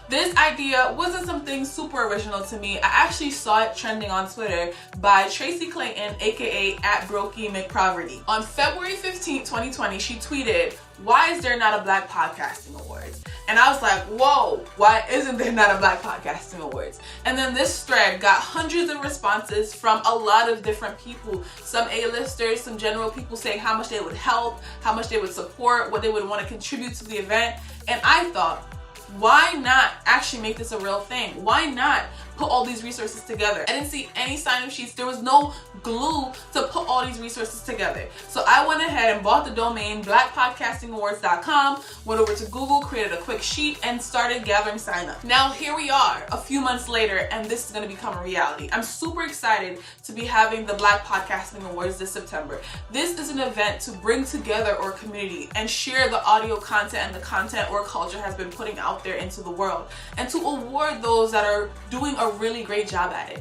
This idea wasn't something super original to me. I actually saw it trending on Twitter by Tracy Clayton, aka @BrokeyMcProverty. On February 15, 2020, she tweeted, "Why is there not a Black Podcasting Awards?" And I was like, whoa, why isn't there not a Black Podcasting Awards? And then this thread got hundreds of responses from a lot of different people. Some A-listers, some general people saying how much they would help, how much they would support, what they would want to contribute to the event. And I thought, why not actually make this a real thing? Why not put all these resources together? I didn't see any sign-up sheets. There was no glue to put all these resources together. So I went ahead and bought the domain blackpodcastingawards.com, went over to Google, created a quick sheet, and started gathering sign-up. Now here we are a few months later, and this is going to become a reality. I'm super excited to be having the Black Podcasting Awards this September. This is an event to bring together our community and share the audio content and the content our culture has been putting out there into the world, and to award those that are doing a really great job at it.